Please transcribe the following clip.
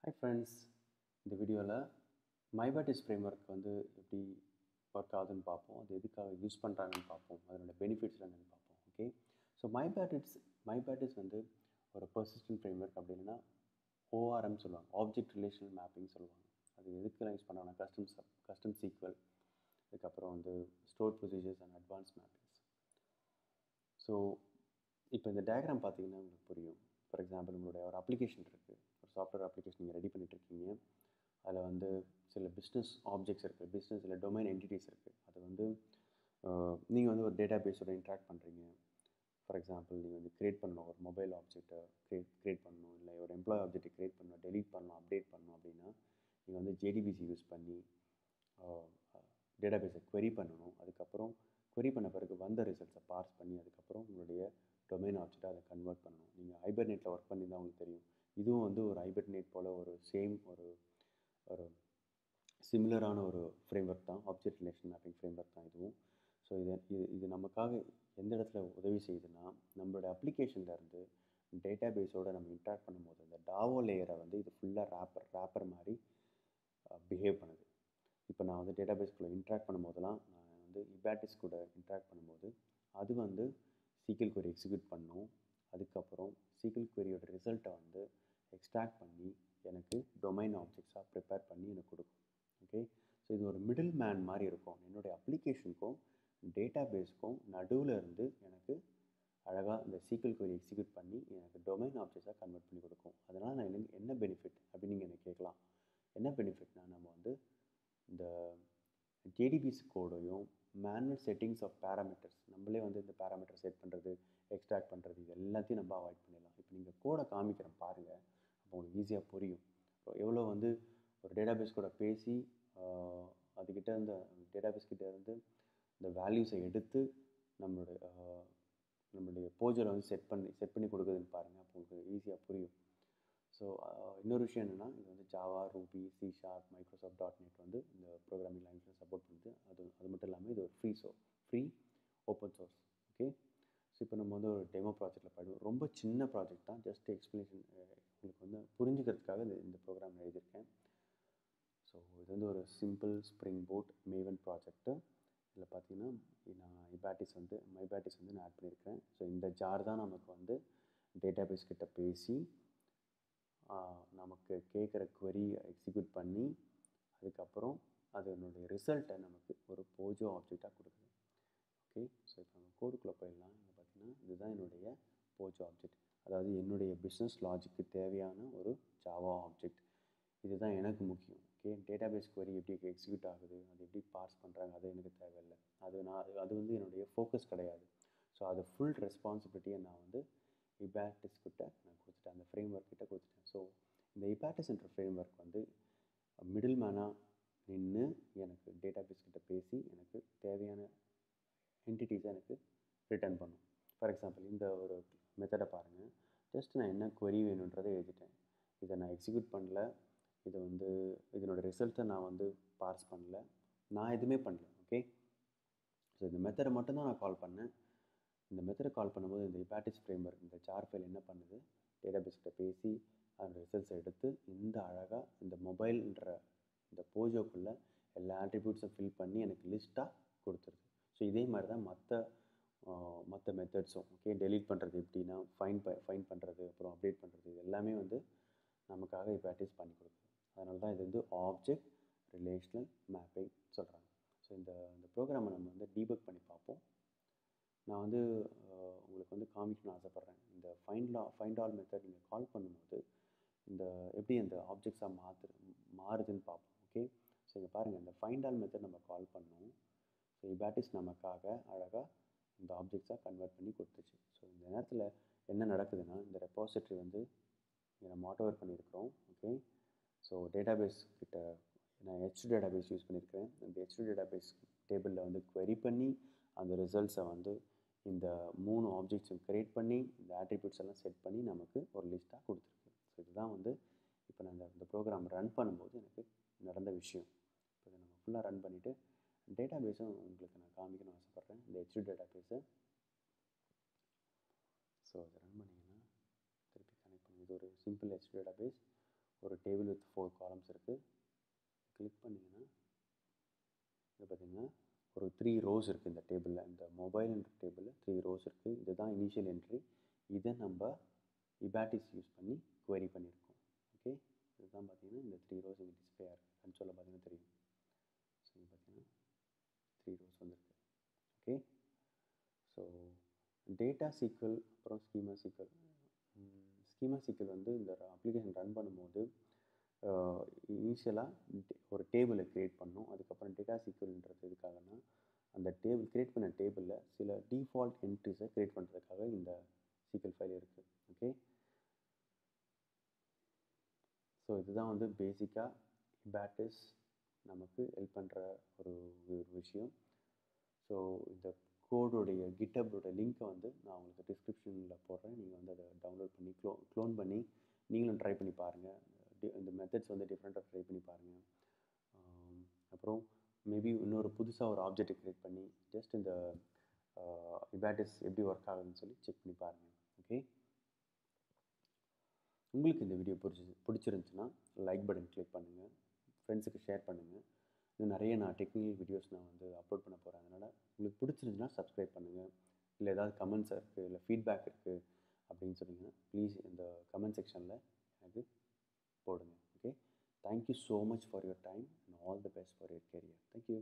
Hi friends, இந்த வீடியோவில் MyBatis framework வந்து எப்படி ஒர்க் ஆகுதுன்னு பார்ப்போம். அது எதுக்காக யூஸ் பண்ணுறாங்கன்னு பார்ப்போம். அதனோட பெனிஃபிட்ஸ் என்னென்னு பார்ப்போம். ஓகே, ஸோ MyBatis வந்து ஒரு பர்சிஸ்டன்ட் ஃப்ரேம்ஒர்க், அப்படி இல்லைன்னா ORM சொல்லுவாங்க, ஆப்ஜெக்ட் ரிலேஷனல் மேப்பிங் சொல்லுவாங்க. அது எதுக்கெல்லாம் யூஸ் பண்ணுறாங்கன்னா கஸ்டம் சீக்வல், அதுக்கப்புறம் வந்து store procedures and advance mappings. So இப்போ இந்த டயக்ராம் பார்த்தீங்கன்னா உங்களுக்கு புரியும். ஃபார் எக்ஸாம்பிள், உங்களுடைய ஒரு அப்ளிகேஷன் இருக்குது, ஒரு சாஃப்ட்வேர் அப்ளிகேஷன் நீங்கள் ரெடி பண்ணிகிட்ருக்கீங்க. அதில் வந்து சில பிஸ்னஸ் ஆப்ஜெக்ட்ஸ் இருக்குது, பிஸ்னஸ் இல்லை டொமைன் என்டிட்டிஸ் இருக்குது. அது வந்து நீங்கள் வந்து ஒரு டேட்டா பேஸோட இன்ட்ராக்ட் பண்ணுறீங்க. ஃபார் எக்ஸாம்பிள், நீங்கள் வந்து க்ரியேட் பண்ணணும், ஒரு மொபைல் ஆப்ஜெக்ட்டை க்ரியேட் பண்ணணும், இல்லை ஒரு எம்ப்ளாய் ஆப்ஜெக்ட்டை க்ரியேட் பண்ணணும், டெலீட் பண்ணணும், அப்டேட் பண்ணணும். அப்படின்னா நீங்கள் வந்து JDBC யூஸ் பண்ணி டேட்டா பேஸை query பண்ணணும். அதுக்கப்புறம் query பண்ண பிறகு வந்த ரிசல்ட்ஸை பார்ஸ் பண்ணி அதுக்கப்புறம் உங்களுடைய டொமைன் ஆப்ஜெக்டாக அதை கன்வெர்ட் பண்ணணும். நீங்கள் ஹைபர்நெட்டில் ஒர்க் பண்ணி தான் உங்களுக்கு தெரியும். இதுவும் வந்து ஒரு ஹைபர்நெட் போல் ஒரு ஒரு சிமிலரான ஒரு ஃப்ரேம்ஒர்க் தான், ஆப்ஜெக்ட் ரிலேஷன் மேப்பிங் ஃப்ரேம்ஒர்க் தான் இதுவும். ஸோ இது நமக்காக எந்த இடத்துல உதவி செய்யுதுன்னா, நம்மளோட அப்ளிகேஷன்லேருந்து டேட்டா பேஸோடு நம்ம இன்ட்ராக்ட் பண்ணும்போது அந்த டாவோ லேயரை வந்து இது ஃபுல்லாக ரேப்பர் மாதிரி பிஹேவ் பண்ணுது. இப்போ நான் வந்து டேட்டா பேஸ்குள்ளே இன்ட்ராக்ட் பண்ணும்போதெல்லாம், நான் வந்து இபாட்டிஸ் கூட இன்ட்ராக்ட் பண்ணும்போது அது வந்து சீக்வல் query எக்ஸிக்யூட் பண்ணும். அதுக்கப்புறம் சீக்வல் queryயோட ரிசல்ட்டை வந்து எக்ஸ்ட்ராக்ட் பண்ணி எனக்கு டொமைன் ஆப்ஜெக்ட்ஸாக ப்ரிப்பேர் பண்ணி எனக்கு கொடுக்கும். ஓகே, ஸோ இது ஒரு மிடில் மேன் மாதிரி இருக்கும். என்னுடைய அப்ளிகேஷனுக்கும் டேட்டா பேஸ்க்கும் நடுவில் இருந்து எனக்கு அழகாக இந்த சீக்வல் query எக்ஸிக்யூட் பண்ணி எனக்கு டொமைன் ஆப்ஜெக்ட்ஸாக கன்வெர்ட் பண்ணி கொடுக்கும். அதனால் நான் என்ன பெனிஃபிட் அப்படின்னு நீங்கள் எனக்கு கேட்கலாம். என்ன பெனிஃபிட்னால், நம்ம வந்து இந்த JDBC கோடையும் மேனுவல் செட்டிங்ஸ் ஆஃப் பேராமீட்டர்ஸ், நம்மளே வந்து இந்த பேராமீட்டர் செட் பண்ணுறது, எக்ஸ்ட்ராக்ட் பண்ணுறது, இது எல்லாத்தையும் நம்ம அவாய்ட் பண்ணிடலாம். இப்போ நீங்கள் கோடை காமிக்கிறேன் பாருங்கள், அப்போ உங்களுக்கு ஈஸியாக புரியும். எவ்வளோ வந்து ஒரு டேட்டாபேஸ் கூட பேசி அதுக்கிட்ட இருந்த டேட்டாபேஸ் கிட்ட இருந்து இந்த வேல்யூஸை எடுத்து நம்மளுடைய போஜரை வந்து செட் பண்ணி கொடுக்குதுன்னு பாருங்கள், அப்போ உங்களுக்கு ஈஸியாக புரியும். ஸோ இன்னொரு விஷயம் என்னென்னா, இது வந்து ஜாவா, ரூபி, C#, Microsoft.NET வந்து இந்த ப்ரோக்ராமிங் லாங்குவேஜ் சப்போர்ட் பண்ணுது. அது மட்டும் இல்லாமல் இது ஒரு free open source. Okay, so இப்போ நம்ம வந்து ஒரு டெமோ ப்ராஜெக்டில் படிவோம். ரொம்ப சின்ன ப்ராஜெக்ட் தான், ஜஸ்ட் எக்ஸ்ப்ளனேஷன் உங்களுக்கு வந்து புரிஞ்சுக்கிறதுக்காக இந்த ப்ரோக்ராம் எழுதியிருக்கேன். ஸோ இது வந்து ஒரு simple spring boot Maven project. இதில் பார்த்தீங்கன்னா நான் MyBatis வந்து நான் ஆட் பண்ணியிருக்கிறேன். ஸோ இந்த ஜார் தான் நமக்கு வந்து டேட்டாபேஸ் கிட்ட பேசி நமக்கு கேட்குற query எக்ஸிக்யூட் பண்ணி அதுக்கப்புறம் அதனுடைய ரிசல்ட்டை நமக்கு ஒரு போஜோ ஆப்ஜெக்டாக கொடுக்குது. ஓகே, ஸோ இப்போ நம்ம கோடுக்குள்ளே போயிடலாம். இங்கே பார்த்தீங்கன்னா இதுதான் என்னுடைய போஜோ ஆப்ஜெக்ட், அதாவது என்னுடைய பிஸ்னஸ் லாஜிக்கு தேவையான ஒரு ஜாவா ஆப்ஜெக்ட். இதுதான் எனக்கு முக்கியம். ஓகே, டேட்டாபேஸ் query எப்படி எக்ஸிக்யூட் ஆகுது, அது எப்படி பார்ஸ் பண்ணுறாங்க, அது எனக்கு தேவையில்லை. அது வந்து என்னுடைய ஃபோக்கஸ் கிடையாது. ஸோ அது ஃபுல் ரெஸ்பான்சிபிலிட்டியை நான் வந்து இபாட்டிஸ் கிட்ட நான் கொடுத்துட்டேன், அந்த ஃப்ரேம்ஒர்க் கிட்ட கொடுத்துட்டேன். ஸோ இந்த இபாட்டிஸ் என்ற ஃப்ரேம்ஒர்க் வந்து மிடில் மேனாக நின்று எனக்கு டேட்டாபேஸ் கிட்ட பேசி எனக்கு தேவையான என்டிட்டிஸை எனக்கு ரிட்டர்ன் பண்ணும். ஃபார் எக்ஸாம்பிள், இந்த ஒரு மெத்தடை பாருங்கள். ஜஸ்ட் நான் என்ன query வேணுன்றதை எழுதிட்டேன். இதை நான் எக்ஸிக்யூட் பண்ணல, இதை வந்து இதனோட ரிசல்ட்டை நான் வந்து பார்ஸ் பண்ணல, நான் எதுவுமே பண்ணல. ஓகே, ஸோ இந்த மெத்தடை மட்டும்தான் நான் கால் பண்ணேன். இந்த மெத்தடை கால் பண்ணும்போது இந்த இபாட்டிஸ் ஃப்ரேம்ஒர்க் இந்த ஜார் ஃபைல் என்ன பண்ணுது, டேட்டாபேஸ் கிட்ட பேசி அதோட ரிசல்ட்ஸை எடுத்து இந்த அழகாக இந்த மொபைல்ன்ற இந்த போஜோக்குள்ளே எல்லா ஆட்ரிபியூட்ஸும் ஃபில் பண்ணி எனக்கு லிஸ்ட்டாக கொடுத்துருது. ஸோ இதே மாதிரி தான் மற்ற மெத்தட்ஸும். ஓகே, டெலீட் பண்ணுறது எப்படின்னா, ஃபைன் பண்ணுறது, அப்புறம் அப்டேட் பண்ணுறது, இது எல்லாமே வந்து நமக்காக இபாட்டிஸ் பண்ணி கொடுக்குது. அதனால தான் இது வந்து ஆப்ஜெக்ட் ரிலேஷனல் மேப்பிங் சொல்கிறாங்க. ஸோ இந்த ப்ரோக்ராமை நம்ம வந்து டீபக் பண்ணி பார்ப்போம். நான் வந்து உங்களுக்கு வந்து காமிக்கணும்னு ஆசைப்பட்றேன். இந்த ஃபைண்ட் ஆல் மெத்தட் நீங்கள் கால் பண்ணும்போது இந்த எப்படி அந்த ஆப்ஜெக்ட்ஸாக மாறுதுன்னு பார்ப்போம். ஓகே, ஸோ இங்கே பாருங்கள், இந்த ஃபைண்ட் ஆல் மெத்தட் நம்ம கால் பண்ணோம். ஸோ இபாட்டிஸ் நமக்காக அழகாக இந்த ஆப்ஜெக்ட்ஸாக கன்வெர்ட் பண்ணி கொடுத்துச்சு. ஸோ இந்த நேரத்தில் என்ன நடக்குதுன்னா, இந்த ரெப்பாசிட்டரி வந்து இங்கே நம்ம ஆட்டோவர் பண்ணியிருக்கிறோம். ஓகே, ஸோ டேட்டாபேஸ் கிட்ட நான் H2 டேட்டாபேஸ் யூஸ் பண்ணியிருக்கிறேன். இந்த H2 டேட்டாபேஸ் டேபிளில் வந்து query பண்ணி அந்த ரிசல்ட்ஸை வந்து இந்த 3 ஆப்ஜெக்ட்ஸும் க்ரியேட் பண்ணி இந்த ஆட்ரிபியூட்ஸ் எல்லாம் செட் பண்ணி நமக்கு ஒரு லிஸ்ட்டாக கொடுத்துருக்கு. ஸோ இதுதான் வந்து இப்போ நான் இந்த ப்ரோக்ராம் ரன் பண்ணும்போது எனக்கு நடந்த விஷயம். இப்போ இதை நம்ம ஃபுல்லாக ரன் பண்ணிவிட்டு டேட்டாபேஸும் உங்களுக்கு நான் காமிக்கணும்னு ஆசைப்பட்றேன், இந்த H2 டேட்டாபேஸை. ஸோ அதை ரன் பண்ணிங்கன்னா திருப்பி கனெக்ட் பண்ணி, இது ஒரு சிம்பிள் H2 டேட்டாபேஸ். ஒரு டேபிள் வித் 4 காலம்ஸ் இருக்குது. கிளிக் பண்ணிங்கன்னா இது பார்த்திங்கன்னா ஒரு 3 ரோஸ் இருக்குது இந்த டேபிளில். இந்த மொபைல்ன்ற டேபிளில் 3 ரோஸ் இருக்குது. இதுதான் இனிஷியல் என்ட்ரி. இதை நம்ம இபாட்டிஸ் யூஸ் பண்ணி குவெரி பண்ணியிருக்கோம். ஓகே, இதுதான் பார்த்திங்கன்னா இந்த 3 ரோஸ் இங்கே டிஸ்பிளே இருக்குது. கன்சோலில் பார்த்திங்கன்னா தெரியும். ஸோ இங்கே பார்த்திங்கன்னா 3 ரோஸ் வந்திருக்கு. ஓகே, ஸோ டேட்டா சீக்வல் அப்புறம் ஸ்கீமா சீக்வல். ஸ்கீமா சீக்வல் வந்து இந்த அப்ளிகேஷன் ரன் பண்ணும்போது இனிஷியலாக ஒரு டேபிளை க்ரியேட் பண்ணணும். அதுக்கப்புறம் டேட்டா சீக்வல்ன்றது எதுக்காகனா அந்த டேபிள் க்ரியேட் பண்ண டேபிளில் சில டிஃபால்ட் என்ட்ரிஸை க்ரியேட் பண்ணுறதுக்காக இந்த சீக்வல் ஃபைல் இருக்குது. ஓகே, ஸோ இதுதான் வந்து பேசிக்காக இபாட்டிஸ் நமக்கு ஹெல்ப் பண்ணுற ஒரு விஷயம். ஸோ இந்த கோடோடைய கிட்டபோட லிங்க்கை வந்து நான் உங்களுக்கு டிஸ்கிரிப்ஷனில் போடுறேன். நீங்கள் வந்து அதை டவுன்லோட் பண்ணி க்ளோன் பண்ணி நீங்களும் ட்ரை பண்ணி பாருங்கள். இந்த மெத்தட்ஸ் வந்து டிஃப்ரெண்ட்டாக ட்ரை பண்ணி பாருங்கள். அப்புறம் மேபி இன்னொரு புதுசாக ஒரு ஆப்ஜெக்டை க்ரியேட் பண்ணி ஜஸ்ட் இந்த இபாட்டிஸ் எப்படி ஒர்க் ஆகுதுன்னு சொல்லி செக் பண்ணி பாருங்கள். ஓகே, உங்களுக்கு இந்த வீடியோ பிடிச்சிருந்துச்சுன்னா லைக் பட்டன் கிளிக் பண்ணுங்கள், ஃப்ரெண்ட்ஸுக்கு ஷேர் பண்ணுங்கள். இன்னும் நிறைய நான் டெக்னிக்கல் வீடியோஸ் நான் வந்து அப்லோட் பண்ண போகிறேன். அதனால் உங்களுக்கு பிடிச்சிருந்துச்சுன்னா சப்ஸ்கிரைப் பண்ணுங்கள். இல்லை ஏதாவது கமெண்ட்ஸ் இருக்குது, இல்லை ஃபீட்பேக் இருக்குது அப்படின்னு சொன்னீங்கன்னா ப்ளீஸ் இந்த கமெண்ட் செக்ஷனில் எனக்கு போடுங்க. Okay, thank you so much for your time and all the best for your career. Thank you.